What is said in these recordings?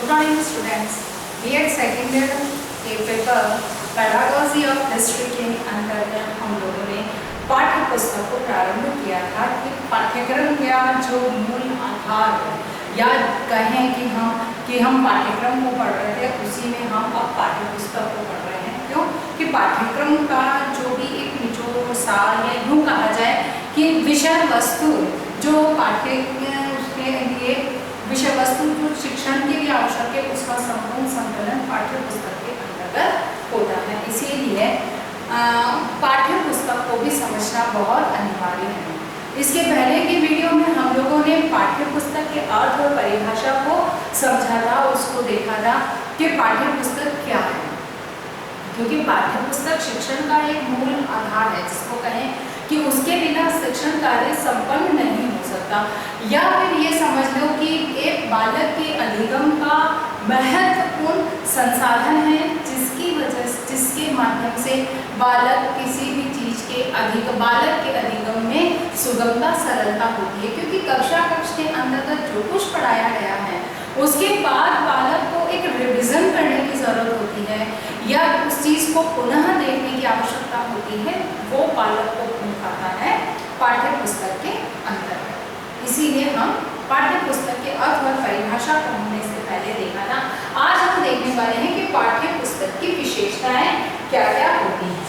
Good morning students. We had seconded a paper pedagogy of history के अंतर्गत हम लोगों ने पाठ्य पुस्तक को प्रारंभ किया था कि पाठ्यक्रम का जो मूल आधार है या कहें कि हम पाठ्यक्रम को पढ़ रहे थे उसी में हम अब पाठ्य पुस्तक को पढ़ रहे हैं। क्यों कि पाठ्यक्रम का जो भी एक निचोड़ सार या यूँ कहा जाए कि विषय वस्तु जो उसके लिए विषय वस्तु जो शिक्षण के लिए आवश्यक है उसका संपूर्ण संकलन पाठ्य पुस्तक के अंतर्गत होता है। इसीलिए पाठ्य पुस्तक को भी समझना बहुत अनिवार्य है। इसके पहले की वीडियो में हम लोगों ने पाठ्य पुस्तक के अर्थ और परिभाषा को समझा था, उसको देखा था कि पाठ्य पुस्तक क्या है, क्योंकि पाठ्य पुस्तक शिक्षण का एक मूल आधार है जिसको कहें कि उसके बिना शिक्षण कार्य संपन्न नहीं हो सकता। या फिर ये समझ लो कि एक बालक के अधिगम का महत्वपूर्ण संसाधन है जिसके माध्यम से बालक किसी भी चीज़ के बालक के अधिगम में सुगमता सरलता होती है। क्योंकि कक्षा के अंतर्गत जो कुछ पढ़ाया गया है उसके बाद बालक को एक रिविजन करने की ज़रूरत होती है या उस चीज़ को पुनः देखने की आवश्यकता होती है, वो बालक को मिल पाता है पाठ्य पुस्तक के अंतर्गत। इसीलिए हम पाठ्य पुस्तक के अर्थ और परिभाषा को हमने इससे पहले देखा था। आज हम देखने वाले हैं कि पाठ्य पुस्तक की विशेषताएं क्या क्या होती हैं।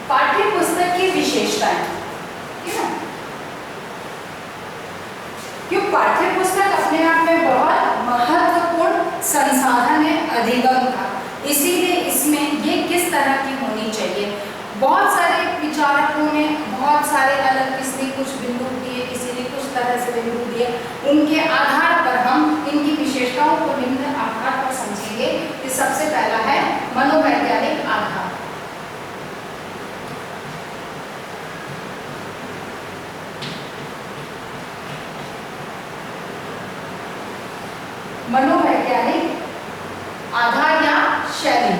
पाठ्य पुस्तक की विशेषताएं, ठीक है, क्यों पाठ्य पुस्तक अपने आप में बहुत महत्वपूर्ण संसाधन है अधिगम का। इसीलिए इसमें ये किस तरह की होनी चाहिए, बहुत सारे विचारकों ने बहुत सारे अलग, किसी ने कुछ बिंदु दिए, किसी ने कुछ तरह से बिंदु दिए, उनके आधार पर हम इनकी विशेषताओं को निम्न आधार पर समझेंगे। कि सबसे पहला है मनोवैज्ञानिक आधार। मनोवैज्ञानिक आधार या शैली।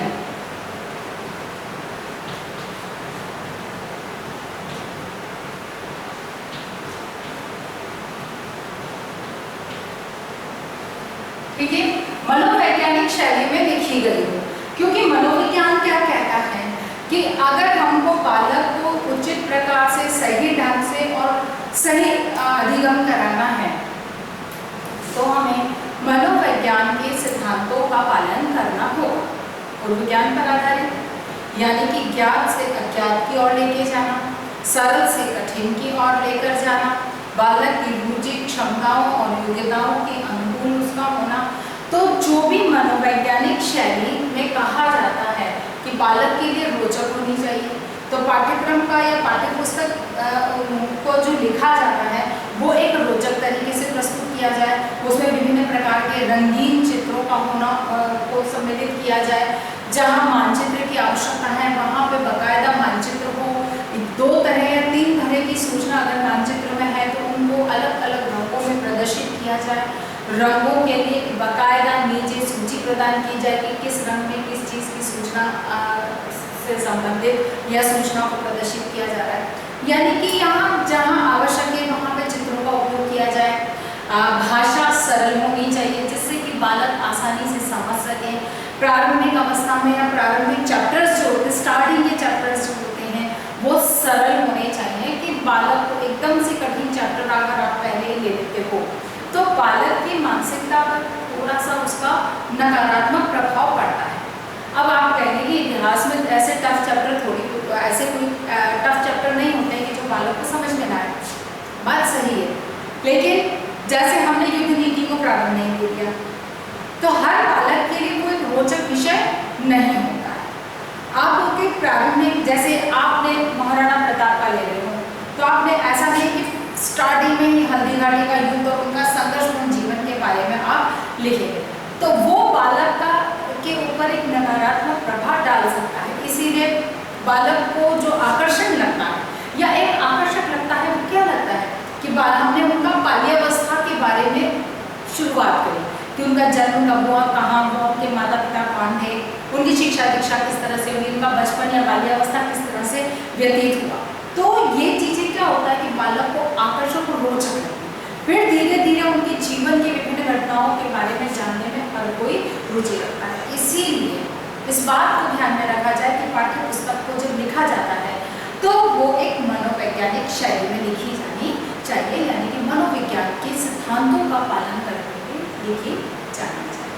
ठीक है, मनोवैज्ञानिक शैली में लिखी गई हो, क्योंकि मनोविज्ञान क्या कहता है कि अगर हमको बालक को उचित प्रकार से सही ढंग से और सही अधिगम कराना है तो हमें मनोविज्ञान के सिद्धांतों का पालन करना होगा। पूर्व विज्ञान पर आधारित, यानी कि ज्ञात से अज्ञात की ओर लेके जाना, सरल से कठिन की ओर लेकर जाना, बालक की रुचि, क्षमताओं और योग्यताओं के अनुकूल उसका होना। तो जो भी मनोवैज्ञानिक शैली में कहा जाता है कि बालक के लिए रोचक होनी चाहिए, तो पाठ्यक्रम का या पाठ्यपुस्तक को जो लिखा जाता है वो एक रोचक तरीके से प्रस्तुत किया जाए, उसमें विभिन्न प्रकार के रंगीन चित्रों का होना को सम्मिलित किया जाए। जहाँ मानचित्र की आवश्यकता है वहाँ पे बाकायदा मानचित्र हो, 2 तरह या 3 तरह की सूचना अगर मानचित्र में है तो उनको अलग अलग रंगों में प्रदर्शित किया जाए। रंगों के लिए बाकायदा नीचे सूची प्रदान की जाए कि किस रंग में किस चीज़ की सूचना से संबंधित या सूचना को प्रदर्शित किया जा रहा है। यानी कि यहाँ जहाँ आवश्यक है वहाँ पे चित्रों का उपयोग किया जाए। भाषा सरल होनी चाहिए जिससे कि बालक आसानी से समझ सके। प्रारंभिक अवस्था में या प्रारंभिक चैप्टर्स जो होते हैं, स्टार्टिंग के चैप्टर्स जो होते हैं वो सरल होने चाहिए कि बालक को एकदम से कठिन चैप्टर अगर आप पहले ही ले लेते हो तो बालक की मानसिकता पर थोड़ा सा उसका नकारात्मक प्रभाव पड़ता है। अब आप कहेंगे कि इतिहास में ऐसे टफ चैप्टर ऐसे कोई टफ चैप्टर नहीं होते हैं कि जो बालक को समझ में ना आए, बात सही है, लेकिन जैसे हमने युद्ध नीति को प्रारंभ नहीं किया तो हर बालक के लिए कोई रोचक विषय नहीं होता है। आप उसके प्रारंभिक, जैसे आपने महाराणा प्रताप का ले रहे हो तो आपने ऐसा नहीं कि स्टार्टिंग में ही हल्दी घाटी का युद्ध और उनका संघर्षपूर्ण जीवन के बारे में आप लिखेंगे तो वो बालक के ऊपर एक नकारात्मक प्रभाव डाल सकता है। इसीलिए बालक को जो आकर्षण लगता है या एक आकर्षक लगता है वो क्या लगता है कि हमने उनका बाल्यावस्था के बारे में शुरुआत करी कि उनका जन्म कब हुआ, कहाँ हुआ, उनके माता पिता कौन थे, उनकी शिक्षा दीक्षा किस तरह से हुई, उनका बचपन या बाल्यावस्था किस तरह से व्यतीत हुआ। तो ये चीजें क्या होता है कि बालक को आकर्षक और रोचक लगती है। फिर धीरे धीरे उनके जीवन की विभिन्न घटनाओं के बारे में जानने में हर कोई रुचि रखता है। इसीलिए इस बात को ध्यान में रखा जाए कि पाठ्य पुस्तक को जब लिखा जाता है तो वो एक मनोवैज्ञानिक शैली में लिखी जानी चाहिए, यानी कि मनोविज्ञान के सिद्धांतों का पालन करते हुए लिखी जानी चाहिए।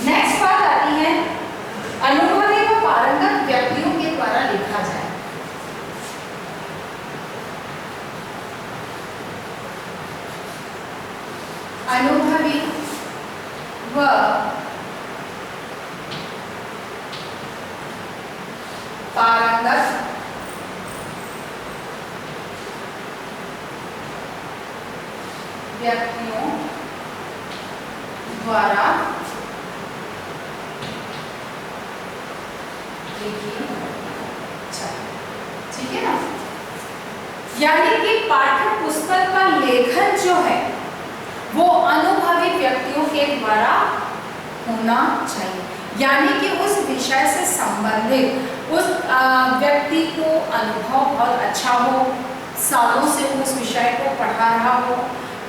नेक्स्ट बात आती है अनुभवी व पारंगत व्यक्तियों के द्वारा लिखा जाए। अनुभवी व पारंगत व्यक्तियों द्वारा लिखी जाए, ठीक है ना। यानी कि पाठ्य पुस्तक का लेखन जो है वो अनुभवी व्यक्तियों के द्वारा होना चाहिए, यानी कि उस विषय से संबंधित उस व्यक्ति को अनुभव बहुत अच्छा हो, सालों से उस विषय को पढ़ा रहा हो,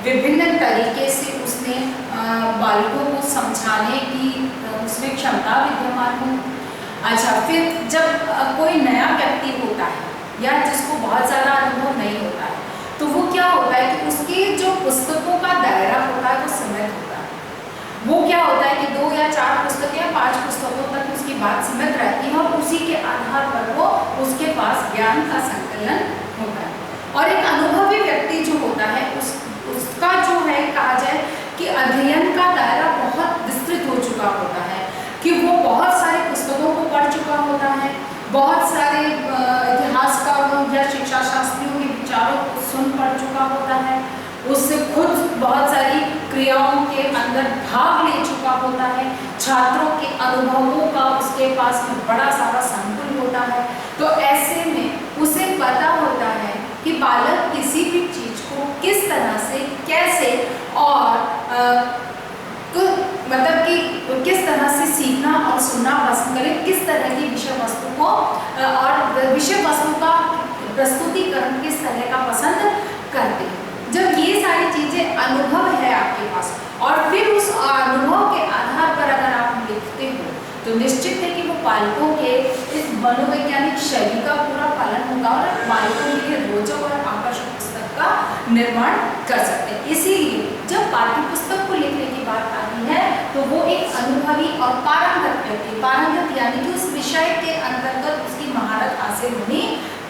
विभिन्न तरीके से उसने बालकों को समझाने की उसमें क्षमता विद्यमान हो। अच्छा, फिर जब कोई नया व्यक्ति होता है या जिसको बहुत ज़्यादा अनुभव नहीं होता है तो वो क्या होता है कि उसके जो पुस्तकों का दायरा होता है वो सीमित होता है। वो क्या होता है कि 2 या 4 पुस्तकें या 5 पुस्तकों तक उसकी बात सीमित रहती है और उसी के आधार पर वो उसके पास ज्ञान का संकलन होता है। और एक अनुभवी व्यक्ति जो होता है उसका जो है कहा जाए कि अध्ययन का दायरा बहुत विस्तृत हो चुका होता है, कि वो बहुत सारे पुस्तकों को पढ़ चुका होता है, बहुत सारे इतिहासकारों या शिक्षा शास्त्रियों के विचारों को सुन पढ़ चुका होता है, उससे खुद बहुत सारी क्रियाओं के अंदर भाग ले चुका होता है, छात्रों के अनुभवों का उसके पास में बड़ा सारा संकुल होता है। तो ऐसे में उसे पता होता है कि बालक किसी भी चीज को किस तरह से कैसे और मतलब कि किस तरह से सीखना और सुनना पसंद करें, किस तरह की विषय वस्तु को और विषय वस्तु का प्रस्तुतिकरण किस तरह का पसंद करते हैं। जब ये सारी चीजें अनुभव है आपके पास और फिर उस अनुभव के आधार पर अगर आप लिखते हो तो निश्चित है कि वो बालकों के इस मनोवैज्ञानिक शैली का पूरा पालन होगा और बालकों के लिए रोचक और आकर्षक पुस्तक का निर्माण कर सकते हैं। इसीलिए जब पाठ्य पुस्तक को लिखने की बात आती है तो वो एक अनुभवी और पारंगत व्यक्ति, पारंगत यानी कि उस विषय के अंतर्गत उसकी महारत हासिल होनी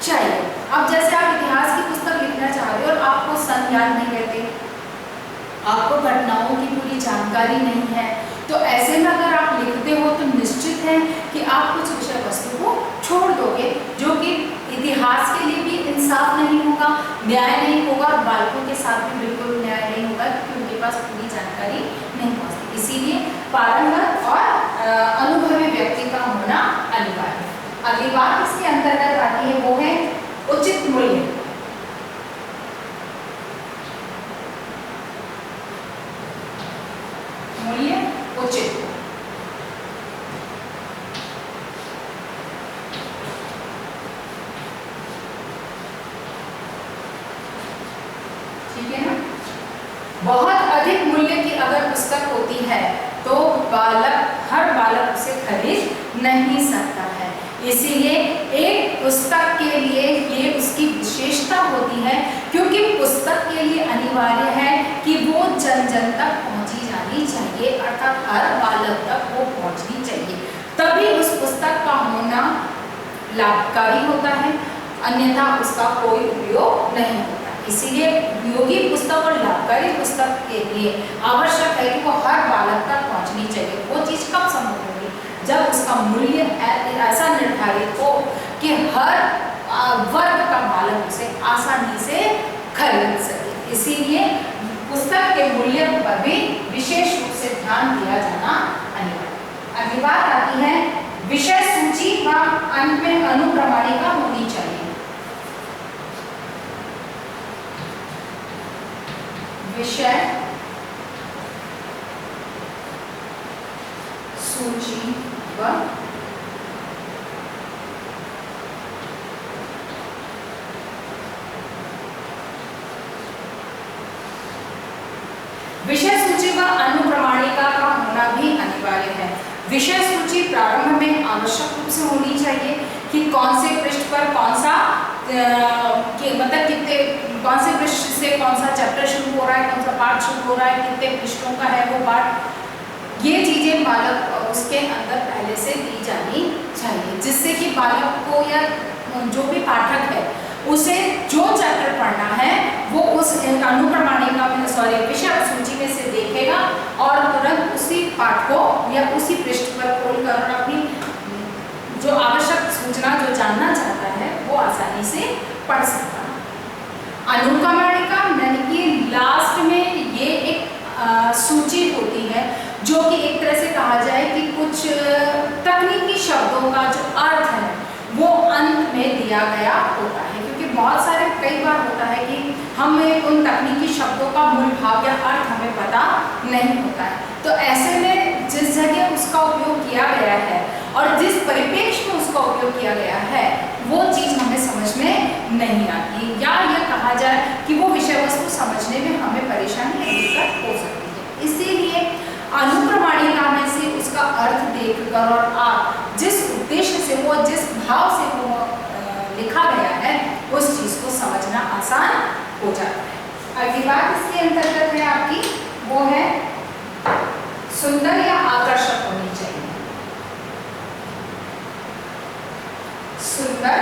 चाहिए। अब जैसे आप इतिहास की पुस्तक लिखना चाह रहे हो और आपको सन याद नहीं रहते, आपको घटनाओं की पूरी जानकारी नहीं है, तो ऐसे में अगर आप लिखते हो तो निश्चित है कि आप कुछ विषय वस्तु को छोड़ दोगे, जो कि इतिहास के लिए भी इंसाफ नहीं होगा, न्याय नहीं होगा और बालकों के साथ भी बिल्कुल न्याय नहीं होगा क्योंकि उनके पास पूरी जानकारी नहीं पहुंचती। इसीलिए पारंगत और अनुभवी व्यक्ति का होना अनिवार्य है। अगली बात इसके अंतर्गत आती है वो है उचित मूल्य। मूल्य उचित, ठीक है ना। बहुत अधिक मूल्य की अगर पुस्तक होती है तो हर बालक उसे खरीद नहीं सकता है। इसीलिए एक पुस्तक के लिए ये उसकी विशेषता होती है क्योंकि पुस्तक के लिए अनिवार्य है कि वो जन जन तक पहुंची जानी चाहिए, अर्थात हर बालक तक वो पहुंचनी चाहिए, तभी उस पुस्तक का होना लाभकारी होता है, अन्यथा उसका कोई उपयोग नहीं होता। इसीलिए उपयोगी पुस्तक और लाभकारी पुस्तक के लिए आवश्यक है कि वो हर बालक तक पहुंचनी चाहिए। वो चीज कब संभव होगी? जब उसका मूल्य ऐसा निर्धारित हो कि हर वर्ग का बालक उसे आसानी से खरीद सके। इसीलिए पुस्तक के मूल्य पर भी विशेष रूप से ध्यान दिया जाना अनिवार्य। अगली बात आती है विषय सूची व अंत में अनुक्रमणिका होनी चाहिए। विषय सूची व सूची व अनुक्रमणिका का होना भी अनिवार्य है। विषय सूची प्रारंभ में आवश्यक रूप से होनी चाहिए कि कौन से पृष्ठ पर कौन सा मतलब कितने कौन से पृष्ठ से कौन सा चैप्टर शुरू हो रहा है, कौन सा पाठ शुरू हो रहा है, कितने पृष्ठों का है वो पाठ। ये चीजें बालक उसके अंदर पहले से दी जानी चाहिए, जिससे कि बालक को या जो भी पाठक है उसे जो चैप्टर पढ़ना है वो उस अनुक्रमणिका में विषय सूची में से देखेगा और तुरंत उसी पाठ को या उसी पृष्ठ पर खोलकर अपनी जो आवश्यक सूचना जो जानना चाहता है वो आसानी से पढ़ सकता है। अनुक्रमणिका यानी कि लास्ट में ये एक सूची होती है जो कि एक तरह से कहा जाए कि कुछ तकनीकी शब्दों का जो अर्थ है वो अंत में दिया गया होता है, क्योंकि बहुत सारे कई बार होता है कि हमें उन तकनीकी शब्दों का मूल भाव या अर्थ हमें पता नहीं होता है। तो ऐसे में जिस जगह उसका उपयोग किया गया है और जिस परिप्रेक्ष्य में उसका उपयोग किया गया है वो चीज़ हमें समझ में नहीं आती, या ये कहा जाए कि वो विषय वस्तु समझने में हमें परेशानी या दिक्कत हो सकती है। इसीलिए अनुक्रमणिका में से उसका अर्थ देखकर और आप जिस उद्देश्य से वो जिस भाव से वो लिखा गया है उस चीज को समझना आसान हो जाता है। अगली बात इसके अंतर्गत है आपकी वो है सुंदर या आकर्षक होनी चाहिए। सुंदर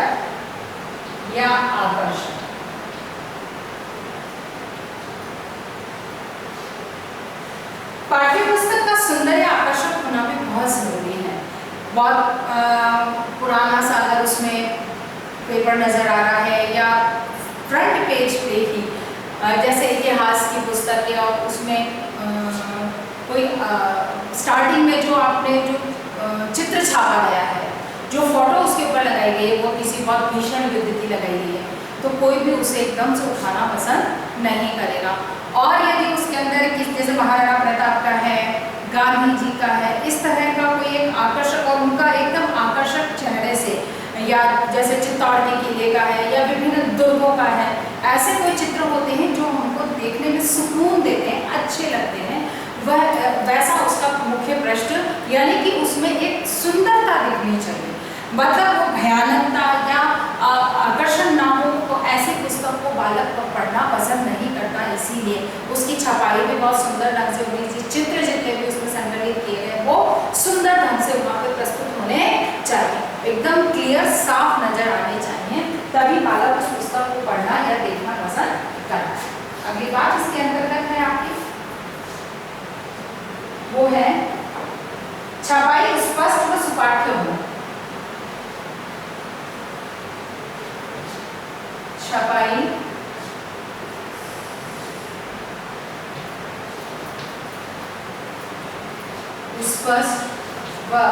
या आकर्षक, पाठ्य पुस्तक का सुंदर या आकर्षक होना भी बहुत जरूरी है। बहुत पुराना सा अगर उसमें पेपर नजर आ रहा है या फ्रंट पेज पे ही जैसे इतिहास की पुस्तक है और उसमें कोई स्टार्टिंग में जो आपने जो चित्र छापा गया है, जो फोटो उसके ऊपर लगाई गई है वो किसी बहुत भीषण युद्ध की लगाई गई है, तो कोई भी उसे एकदम से उठाना पसंद नहीं करेगा। और यदि उसके अंदर किस जैसे महाराणा प्रताप का है, गांधी जी का है, इस तरह का कोई एक आकर्षक और उनका एकदम आकर्षक चेहरे से, या जैसे चित्तौड़ के किले का है या विभिन्न दुर्गों का है, ऐसे कोई चित्र होते हैं जो हमको देखने में सुकून देते हैं, अच्छे लगते हैं, वह वैसा उसका मुख्य पृष्ठ यानी कि उसमें एक सुंदरता दिखनी चाहिए। मतलब वो भयानकता या आकर्षण ना हो तो ऐसी पुस्तक को बालक को पढ़ना पसंद नहीं करता। इसीलिए उसकी छपाई भी बहुत सुंदर ढंग से होनी चाहिए, चित्र जितने भी उसमें संकलित किए गए वो सुंदर ढंग से वहाँ पे प्रस्तुत होने चाहिए, एकदम क्लियर साफ नजर आने चाहिए, तभी बालक उस पुस्तक को पढ़ना या देखना पसंद करता है। अगली बात इसके अंतर्गत है आपकी वो है छपाई स्पष्ट व सुपाठ्य हो। छपाई स्पष्ट व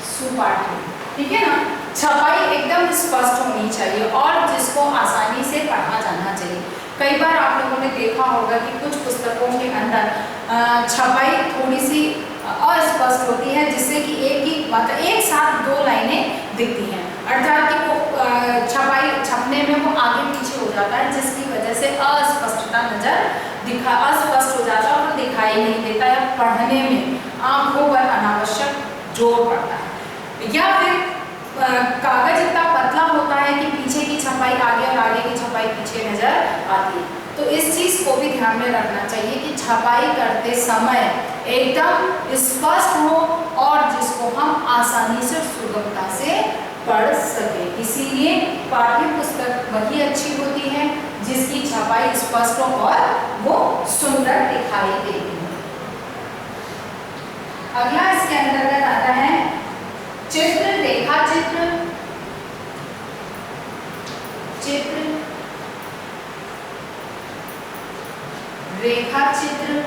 सुपाठ्य, ठीक है ना। छपाई एकदम स्पष्ट होनी चाहिए और जिसको आसानी से पढ़ा जाना चाहिए। कई बार आप लोगों ने देखा होगा कि कुछ पुस्तकों के अंदर छपाई थोड़ी सी अस्पष्ट होती है, जिससे कि एक साथ दो लाइनें दिखती हैं, अर्थात कि वो छपाई छपने में वो आगे पीछे हो जाता है, जिसकी वजह से अस्पष्टता अस्पष्ट हो जाता है और दिखाई नहीं देता या पढ़ने में आंखों पर अनावश्यक जोर पड़ता है। या फिर कागज इतना पतला होता है कि पीछे की छपाई आगे और आगे की छपाई पीछे नजर आती है। तो इस चीज को भी ध्यान में रखना चाहिए कि छपाई करते समय एकदम स्पष्ट हो और जिसको हम आसानी से सुगमता से पढ़ सके। इसीलिए पाठ्य पुस्तक वही अच्छी होती है जिसकी छपाई स्पष्ट हो और वो सुंदर दिखाई देती है। अगला इसके अंतर्गत आता है चित्र, रेखा चित्र, चित्र, रेखा चित्र,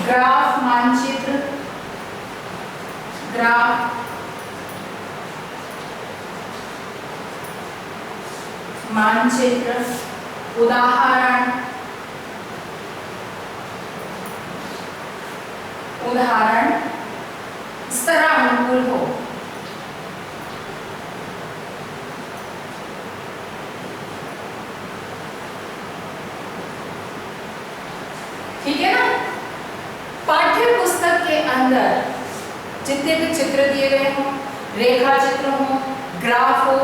ग्राफ मानचित्र, ग्राफ मानचित्र, उदाहरण, उदाहरण स्तरानुकूल हो, ठीक है ना। पाठ्य पुस्तक के अंदर जितने भी चित्र दिए गए हों, रेखा चित्र हो, ग्राफ हो,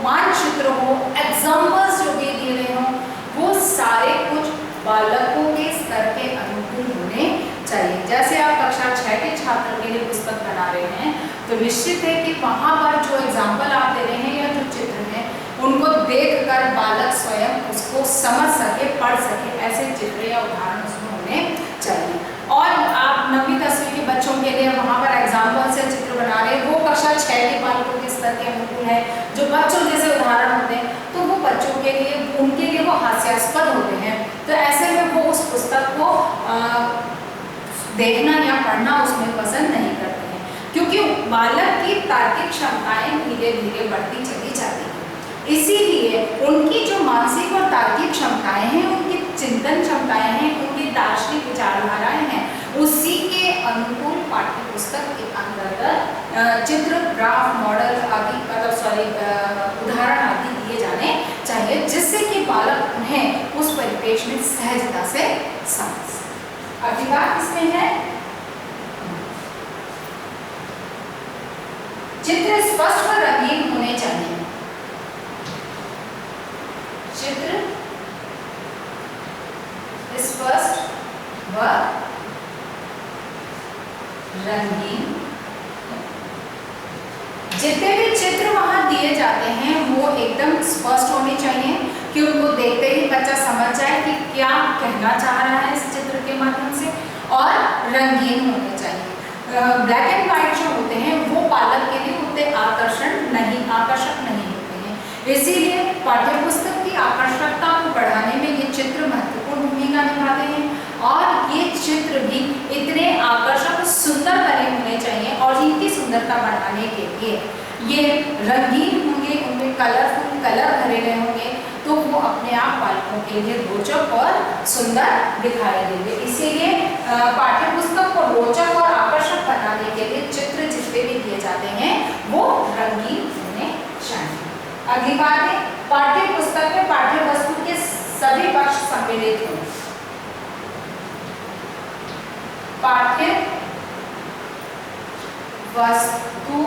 मानचित्र हो, एग्जाम्पल्स जो भी दिए गए हों, वो सारे कुछ बालकों के स्तर के अनुकूल होने चाहिए। जैसे आप कक्षा 6 के छात्र के लिए पुस्तक बना रहे हैं तो निश्चित है कि वहाँ पर जो एग्जाम्पल आप दे रहे हैं या जो चित्र हैं उनको देखकर बालक स्वयं उसको समझ सके, पढ़ सके, ऐसे चित्र या उदाहरण उसमें होने चाहिए। और आप 9वीं 10वीं के बच्चों के लिए वहाँ पर एग्जाम्पल से चित्र बना रहे हैं, वो कक्षा 6 के बालकों के स्तर के अनुकूल है, जो बच्चों जैसे उदाहरण होते हैं तो वो बच्चों के लिए, उनके लिए वो हास्यास्पद होते हैं। तो ऐसे में वो उस पुस्तक को देखना या पढ़ना उसमें पसंद नहीं करते हैं, क्योंकि बालक की तार्किक क्षमताएं धीरे धीरे बढ़ती चली जाती हैं। इसीलिए उनकी जो मानसिक और तार्किक क्षमताएं हैं, उनकी चिंतन क्षमताएं हैं, उनकी दार्शनिक विचारधाराएं हैं, उसी के अनुकूल पाठ्य पुस्तक के अंतर्गत चित्र, ग्राफ, मॉडल आदि उदाहरण आदि दिए जाने चाहिए, जिससे कि बालक उन्हें उस परिपेक्ष में सहजता से समझ। अगली बात इसमें है चित्र स्पष्ट और रंगीन होने चाहिए। चित्र स्पष्ट व रंगीन। जितने भी चित्र वहां दिए जाते हैं वो एकदम स्पष्ट होने चाहिए कि उनको देखते ही बच्चा समझ जाए कि क्या कहना चाह रहा है इस चित्र के माध्यम से, और रंगीन होने चाहिए। ब्लैक एंड व्हाइट जो होते हैं वो बालक के लिए उतने आकर्षक नहीं होते हैं। इसीलिए पाठ्यपुस्तक की आकर्षकता को बढ़ाने में ये चित्र महत्वपूर्ण भूमिका निभाते हैं, और ये चित्र भी इतने आकर्षक सुंदर बने होने चाहिए, और इनकी सुंदरता बढ़ाने के लिए ये रंगीन होंगे, उनमें कलरफुल कलर भरे गए होंगे, तो वो अपने आप बालकों के लिए रोचक और सुंदर दिखाई देंगे। इसीलिए पाठ्यपुस्तक को रोचक और आकर्षक बनाने के लिए चित्र जितने भी दिए जाते हैं वो रंगीन होने चाहिए। अगली बात है पाठ्यपुस्तक में पाठ्य वस्तु के सभी पक्ष सम्मिलित हों। पाठ्य वस्तु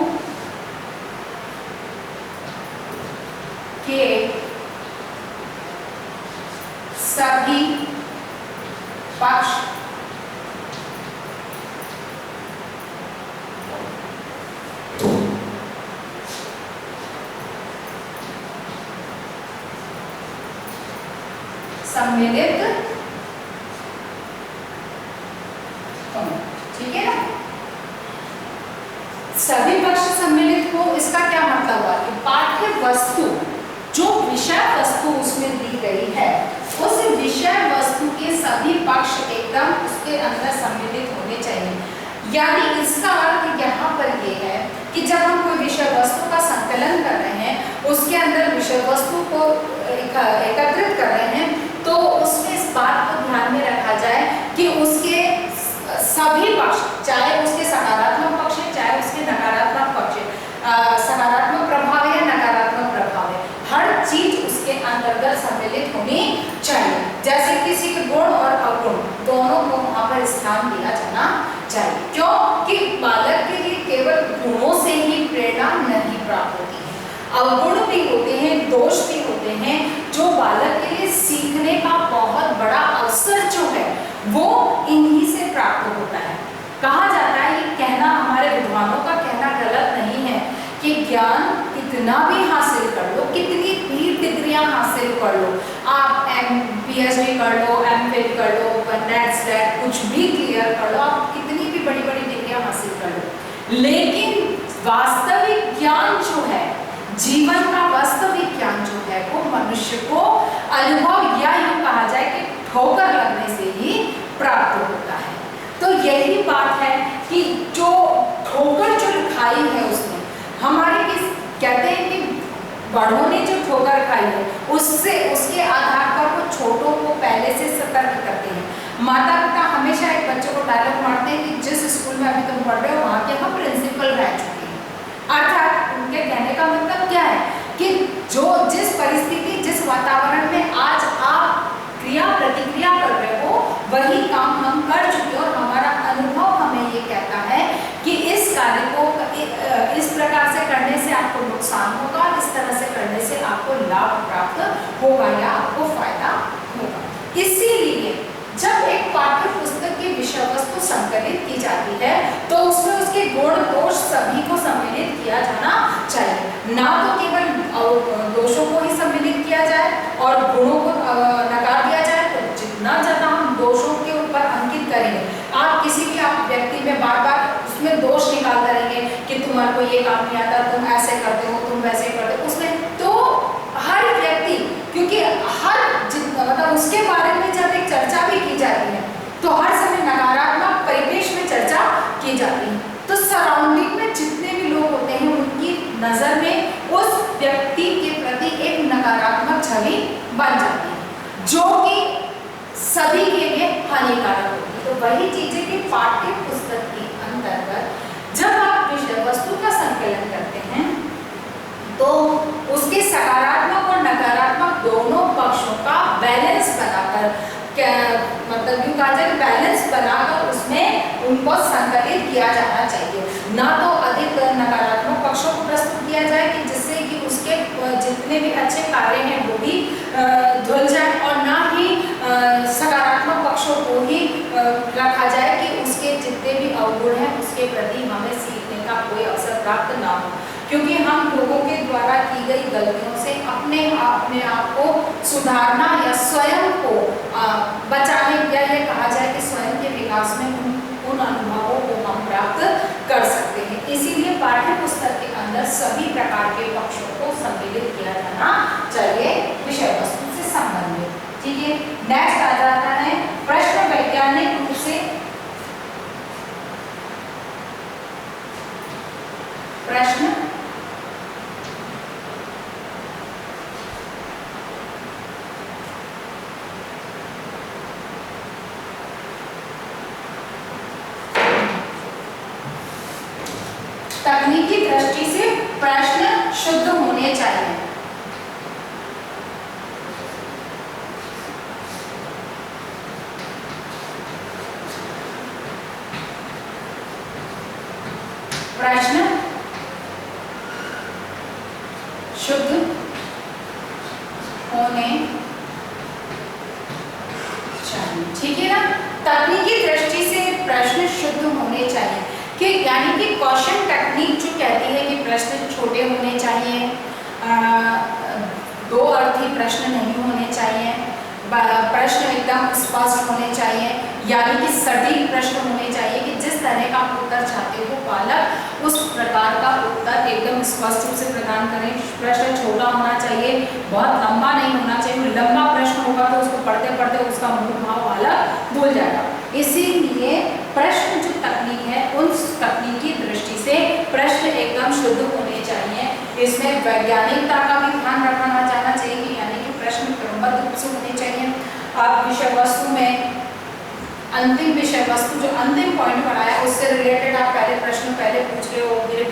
के सभी पक्ष सम्मिलित हो। ठीक है ना, सभी पक्ष सम्मिलित हो, इसका क्या मतलब हुआ कि पाठ्य वस्तु जो विषय वस्तु उसमें दी गई है उस विषय वस्तु के सभी पक्ष एकदम उसके अंदर सम्मिलित होने चाहिए। यानी इसका अर्थ यहाँ पर ये है कि जब हम कोई विषय वस्तु का संकलन कर रहे हैं, उसके अंदर विषय वस्तु को एकत्रित कर रहे हैं, तो उसमें इस बात को ध्यान में रखा जाए कि उसके सभी पक्ष, चाहे उसके सकारात्मक पक्ष है चाहे उसके नकारात्मक पक्ष है, सकारात्मक प्रभाव या नकारात्मक प्रभाव है, हर चीज उसके अंतर्गत सम्मिलित होनी चाहिए। जैसे किसी के गुण और अवगुण दोनों को वहां पर स्थान दिया जाना चाहिए। क्यों कि बालक के लिए केवल गुणों से ही प्रेरणा नहीं प्राप्त होती है, अवगुण भी होते हैं, दोष भी होते हैं, जो बालक के लिए सीखने का बहुत बड़ा अवसर जो है वो इन्हीं से प्राप्त होता है। कहा जाता है, ये कहना हमारे विद्वानों का कहना गलत नहीं है कि ज्ञान कितना भी हासिल कर लो, कितनी भी डिग्रियां हासिल कर लो, आप PhD कर लो, MPhil कर लो, नेट स्लेट कुछ भी क्लियर कर लो, आप कितनी भी बड़ी बड़ी डिग्रियां हासिल कर लो, लेकिन वास्तविक ज्ञान जो है, जीवन का वास्तविक ज्ञान जो है वो मनुष्य को अनुभव या यूं कहा जाए कि ठोकर लगने से ही प्राप्त होता है। तो यही बात है कि जो ठोकर जो खाई है उसने हमारे कहते हैं कि बड़ों ने जो ठोकर खाई है उससे उसके आधार पर वो छोटों को पहले से सतर्क करते हैं। माता पिता हमेशा एक बच्चे को डायलॉग मारते हैं कि जिस स्कूल में अभी तुम पढ़ रहे हो वहाँ के हम प्रिंसिपल रह चुके हैं। अर्थात उनके कहने का मतलब क्या है कि जो जिस परिस्थिति, जिस वातावरण में आज आप क्रिया प्रतिक्रिया कर रहे हो, वही काम इसीलिए जब एक पाठ्य पुस्तक की विषय वस्तु संकलित की जाती है तो उसमें उसके गुण दोष सभी को सम्मिलित किया जाना चाहिए, ना तो केवल दोषों को ही सम्मिलित किया जाए और गुणों को नकार दिया जाए। तो जितना ज्यादा हम दोषों के ऊपर अंकित करेंगे, आप किसी भी आप व्यक्ति में बार बार उसमें दोष निकालते रहेंगे कि तुम्हारे को ये काम नहीं आता, तुम ऐसे करते हो, तुम वैसे करते हो, उसमें तो हर व्यक्ति, क्योंकि हर मतलब उसके बारे में जब एक चर्चा भी की जाती है तो हर समय नकारात्मक परिवेश में चर्चा की जाती है, तो सराउंडिंग में जितने भी लोग होते हैं उनकी नजर में उस व्यक्ति के प्रति एक नकारात्मक छवि बन जाती है जो कि सभी के लिए हानिकारक होती है। तो वही चीजें कि पाठ्य पुस्तक के अंतर्गत जब आप विषय वस्तु का संकलन करते हैं तो उसके सकारात्मक और नकारात्मक दोनों पक्षों का बैलेंस बनाकर, क्या मतलब यूं कहा जाए बैलेंस बनाकर उसमें उनको संकलित किया जाना चाहिए, ना तो अधिक नकारात्मक पक्षों को प्रस्तुत किया जाए कि जिससे कि उसके जितने भी अच्छे कार्य हैं वो भी धुल जाए, और ना ही सकारात्मक पक्षों को ही रखा जाए कि उसके जितने भी अवगुण हैं उसके प्रति हमें सीखने का कोई अवसर प्राप्त ना हो, क्योंकि हम लोगों के द्वारा की गई गलतियों से अपने आप को सुधारना या स्वयं को बचाने, या ये कहा जाए कि स्वयं के विकास में उन अनुभवों को हम प्राप्त कर सकते हैं। इसीलिए पाठ्य पुस्तक के अंदर सभी प्रकार के पक्षों को सम्मिलित किया जाना चाहिए विषय वस्तु से संबंधित। ठीक है, नेक्स्ट आ जाता है प्रश्न वैज्ञानिक रूप से प्रश्न तकनीकी दृष्टि से प्रश्न शुद्ध होने चाहिए। प्रश्न शुद्ध होने चाहिए। ठीक है ना, तकनीकी दृष्टि से प्रश्न शुद्ध होने चाहिए कि यानी कि क्वेश्चन टेक्निक जो कहती है कि प्रश्न छोटे होने चाहिए, दो अर्थी प्रश्न नहीं होने चाहिए, प्रश्न एकदम स्पष्ट होने चाहिए, यानी कि सटीक प्रश्न होने चाहिए कि जिस तरह का उत्तर चाहते हो पालक उस प्रकार का उत्तर एकदम स्पष्ट रूप से प्रदान करें। प्रश्न छोटा होना चाहिए, बहुत लंबा नहीं होना चाहिए। लंबा प्रश्न होगा तो उसको पढ़ते पढ़ते उसका मूल भाव पालक भूल जाएगा। इसीलिए प्रश्न जो तकनीक है उस तकनीकी दृष्टि से प्रश्न एकदम शुद्ध होने चाहिए। इसमें वैज्ञानिकता का भी ध्यान रखना जाना चाहिए, यानी कि प्रश्न क्रमबद्ध रूप से होने चाहिए। आप विषय वस्तु में अंतिम विषय वस्तु जो अंतिम पॉइंट पढ़ाया उससे रिलेटेड आप पहले प्रश्न पहले पूछ रहे हो, फिर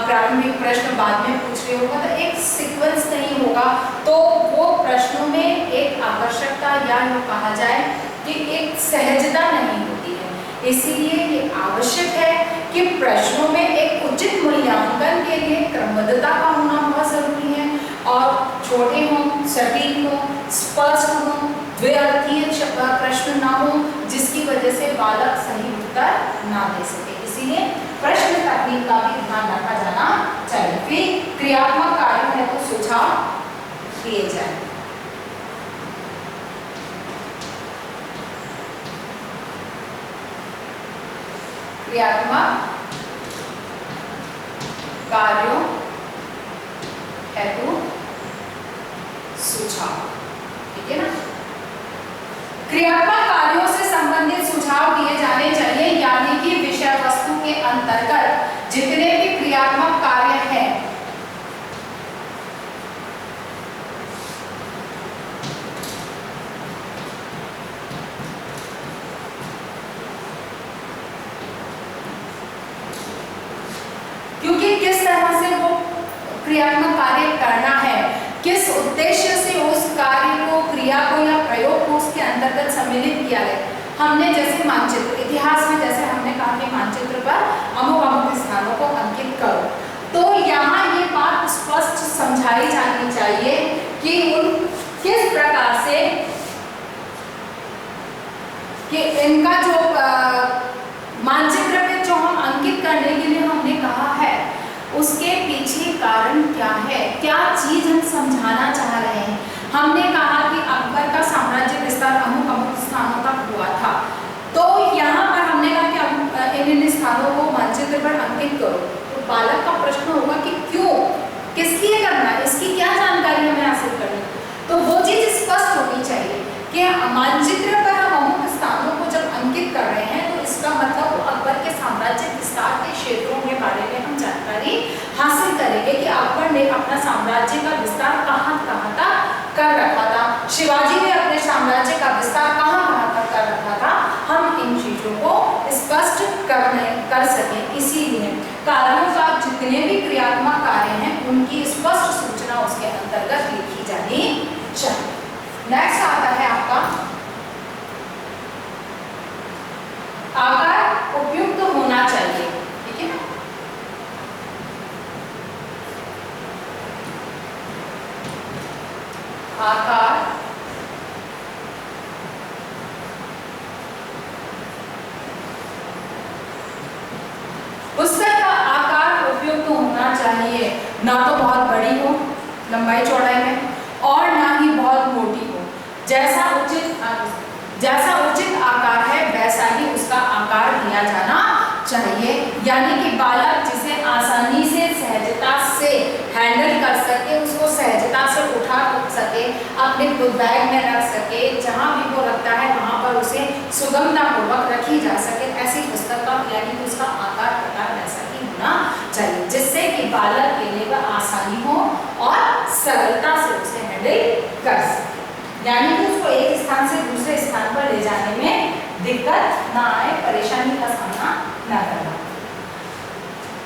प्रारंभिक प्रश्न बाद में पूछ रहे हो, मतलब एक सीक्वेंस नहीं होगा तो वो प्रश्नों में एक आकर्षकता या यूँ कहा जाए कि एक सहजता नहीं होती है। इसीलिए ये आवश्यक है कि प्रश्नों में एक उचित मूल्यांकन के लिए क्रमबद्धता का होना बहुत जरूरी है, और छोटे हों, सटीक हों, स्पष्ट हों, द्विअर्थीय प्रश्न ना हो जिसकी वजह से बालक सही उत्तर ना दे सके। इसीलिए प्रश्न तकनीक का भी ध्यान रखा जाना चाहिए। फिर क्रियात्मक कार्य है तो सुझाव दिए जाए। क्रियात्मक कार्यों हेतु सुझाव, ठीक है ना। क्रियात्मक कार्यों से संबंधित सुझाव दिए जाने चाहिए, यानी कि विषय वस्तु के अंतर्गत जितने भी क्रियात्मक कार्य हैं क्योंकि किस तरह से वो क्रियात्मक कार्य करना है, किस उद्देश्य से उस कार्य को, क्रिया को या प्रयोग को उसके अंतर्गत सम्मिलित किया है। हमने जैसे मानचित्र, इतिहास में जैसे हमने कहा कि मानचित्र पर अमुक अमुक स्थानों को अंकित करो, तो यहाँ ये बात स्पष्ट समझाई जानी चाहिए कि उन किस प्रकार से कि इनका जो मानचित्र पे जो हम अंकित करने के लिए हमने कहा है उसके पीछे कारण क्या है, क्या चीज हम समझाना चाह रहे हैं। हमने कहा कि अकबर का साम्राज्य विस्तार अमुक अमुक स्थानों तक हुआ था, तो यहाँ पर हमने कहा कि इन स्थानों को मानचित्र पर अंकित करो। तो बालक का प्रश्न होगा कि क्यों, किस लिए करना है, इसकी क्या जानकारी हमें हासिल करनी। तो वो चीज स्पष्ट होनी चाहिए कि मानचित्र पर हम अमुक स्थानों को जब अंकित कर रहे हैं तो इसका मतलब अकबर के साम्राज्य विस्तार के क्षेत्रों के बारे में हम जानकारी हासिल करेंगे कि अकबर ने अपना साम्राज्य का विस्तार कहाँ कहाँ तक कर रखा था, शिवाजी ने अपने साम्राज्य का विस्तार कहाँ कहाँ तक कर रखा था। हम इन चीजों को स्पष्ट कर सकें, इसीलिए कार्यों का जितने भी क्रियात्मक कार्य हैं उनकी स्पष्ट सूचना उसके अंतर्गत लिखी जानी चाहिए। नेक्स्ट आता है आपका आकार उपयुक्त होना चाहिए, ठीक है ना। आकार पुस्तक का आकार उपयुक्त होना चाहिए, ना तो बहुत बड़ी हो लंबाई चौड़ाई में और ना ही बहुत मोटी हो। जैसा उचित आकार है वैसा ही उसका आकार दिया जाना चाहिए, यानी कि बालक जिसे आसानी से सहजता से हैंडल कर सके, उसको सहजता से उठा सके, अपने बैग में रख सके, जहाँ भी वो रखता है वहाँ पर उसे सुगमतापूर्वक रखी जा सके, ऐसी पुस्तक का यानी कि उसका आकार प्रकार वैसा ही होना चाहिए, जिससे कि बालक के लिए वह आसानी हो और सरलता से उसे हैंडल कर सके, यानी कि उसको एक स्थान से दूसरे स्थान पर ले जाने में दिक्कत ना आए, परेशानी का सामना ना करना।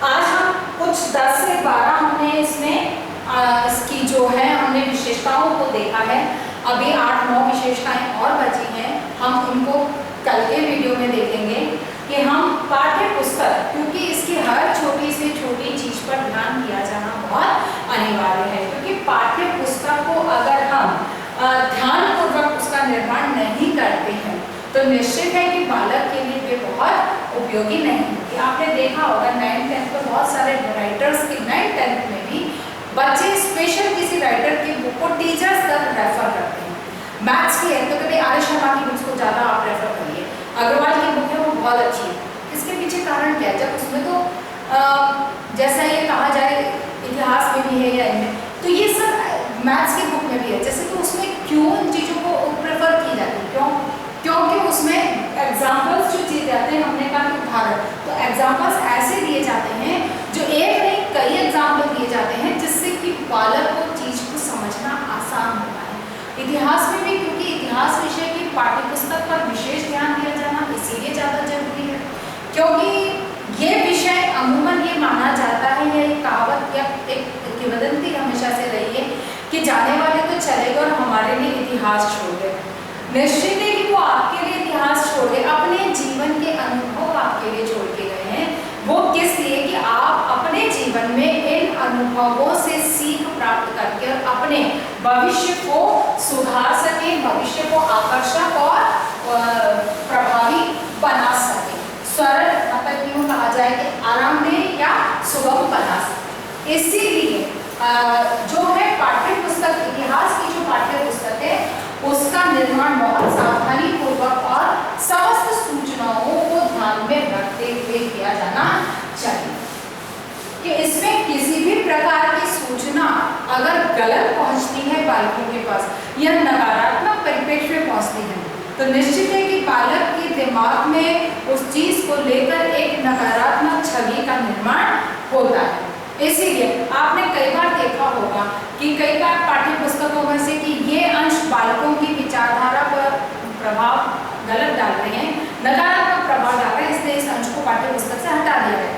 आज हम कुछ 10 से 12 हमने इसमें इसकी जो है हमने विशेषताओं को देखा है। अभी 8-9 विशेषताएं और बची हैं, हम उनको कल के वीडियो में देखेंगे कि हम पाठ्य पुस्तक, क्योंकि इसकी हर छोटी से छोटी चीज पर ध्यान दिया जाना बहुत अनिवार्य है, क्योंकि पाठ्य पुस्तक को अगर हम ध्यानपूर्वक उसका निर्माण नहीं करते हैं तो निश्चित है कि बालक के लिए वे बहुत उपयोगी नहीं होगी। आपने देखा होगा 9th-10th में बहुत सारे राइटर्स के 9th-10th में भी बच्चे स्पेशल किसी राइटर की बुक को टीचर्स तक रेफर करते हैं। मैथ्स की है तो कभी आर एस शर्मा की बुक्स को ज़्यादा आप रेफर करिए, अग्रवाल की बुक है वो बहुत अच्छी है। इसके पीछे कारण क्या है, जब उसमें तो जैसा ये कहा जाए इतिहास में भी है या इनमें, तो ये सब मैथ्स की बुक में भी है, जैसे तो उसमें क्यों उन चीज़ों को प्रेफर की जाती है, क्योंकि उसमें एग्जाम्पल्स जो दिए जाते हैं, हमने कहा कि उदाहरण, तो एग्जाम्पल्स ऐसे दिए जाते हैं जो एक नहीं कई एग्जाम्पल दिए जाते हैं, जिससे कि बालक को चीज़ को समझना आसान होता है। इतिहास में भी, क्योंकि इतिहास विषय की पाठ्यपुस्तक पर विशेष ध्यान दिया जाना इसीलिए ज़्यादा जरूरी है, क्योंकि ये विषय अमूमन ये माना जाता है, या एक कहावत या एक किंवदंती हमेशा से रही है कि जाने वाले तो चले गए और हमारे लिए इतिहास छोड़ गए। निश्चित है कि वो आपके लिए इतिहास छोड़ गए, अपने जीवन के अनुभव आपके लिए छोड़ के गए हैं। वो किस लिए कि आप अपने जीवन में इन अनुभवों से सीख प्राप्त करके और अपने भविष्य को सुधार सकें, भविष्य को आकर्षक और प्रभावी बना सकें, सरल मतलब यूँ कहा जाए कि आरामदेह या सुगम बना सकें। इसीलिए जो है पाठ्य पुस्तक, इतिहास की जो पाठ्य पुस्तक है उसका निर्माण बहुत सावधानी पूर्वक और समस्त सूचनाओं को ध्यान में रखते हुए किया जाना चाहिए, कि इसमें किसी भी प्रकार की सूचना अगर गलत पहुंचती है बालकों के पास या नकारात्मक परिप्रेक्ष्य में पहुंचती है तो निश्चित है कि बालक के दिमाग में उस चीज को लेकर एक नकारात्मक छवि का निर्माण होता है। इसीलिए आपने कई बार देखा होगा कि कई बार पाठ्य पुस्तकों में से कि ये अंश बालकों की विचारधारा पर प्रभाव गलत डाल रहे हैं, नकारात्मक प्रभाव डाल रहे हैं, इसलिए इस अंश को पाठ्य पुस्तक से हटा दिया गया।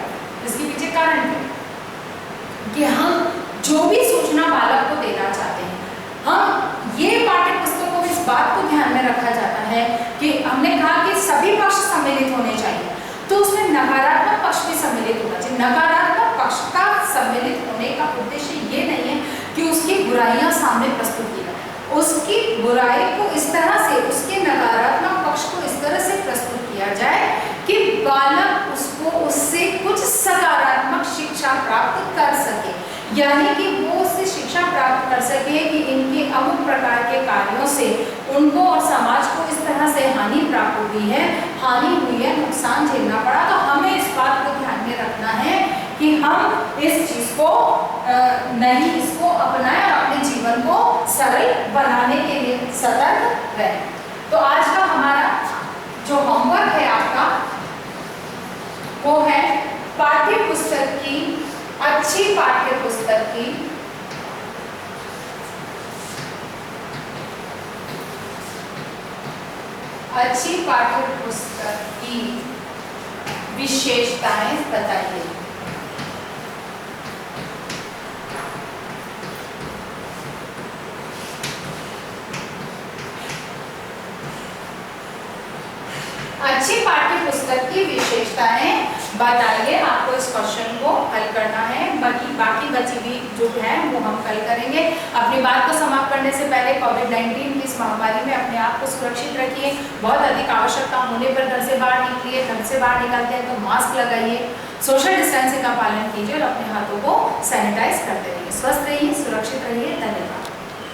इसके पीछे कारण क्या कि हम जो भी सूचना बालक को देना चाहते हैं, हम ये पाठ्य पुस्तकों में इस बात को ध्यान में रखा जाता है कि हमने कहा कि सभी पक्ष सम्मिलित होने चाहिए, तो उसमें नकारात्मक पक्ष भी सम्मिलित होना चाहिए। नकारात्मक पक्ष का सम्मिलित होने का उद्देश्य ये नहीं है कि उसकी बुराइयां सामने प्रस्तुत की जाए, उसकी बुराई को इस तरह से, उसके नकारात्मक पक्ष को इस तरह से सकारात्मक शिक्षा प्राप्त कर सके, यानी कि वो उससे शिक्षा प्राप्त कर सके कि इनके अमुक प्रकार के कार्यों से उनको और समाज को इस तरह से हानि प्राप्त हुई है, नुकसान झेलना पड़ा। तो हमें इस बात को ध्यान में रखना है कि हम इस चीज को नहीं इसको अपनाएं और अपने जीवन को सरल बनाने के लिए सतर्क रहें। तो आज का हमारा जो होमवर्क है आपका वो है पाठ्य पुस्तक की, अच्छी पाठ्य पुस्तक की विशेषताएं बताइए। अच्छी पाठ्य पुस्तक की विशेषताएं बताइए। आपको इस क्वेश्चन को हल करना है, बाकी बची भी जो है वो हम कल करेंगे। अपनी बात को समाप्त करने से पहले कोविड-19 की इस महामारी में अपने आप को सुरक्षित रखिए। बहुत अधिक आवश्यकता होने पर घर से बाहर निकलिए, घर से बाहर निकलते हैं तो मास्क लगाइए, सोशल डिस्टेंसिंग का पालन कीजिए और अपने हाथों को सैनिटाइज करते रहिए। स्वस्थ रहिए, सुरक्षित रहिए। धन्यवाद।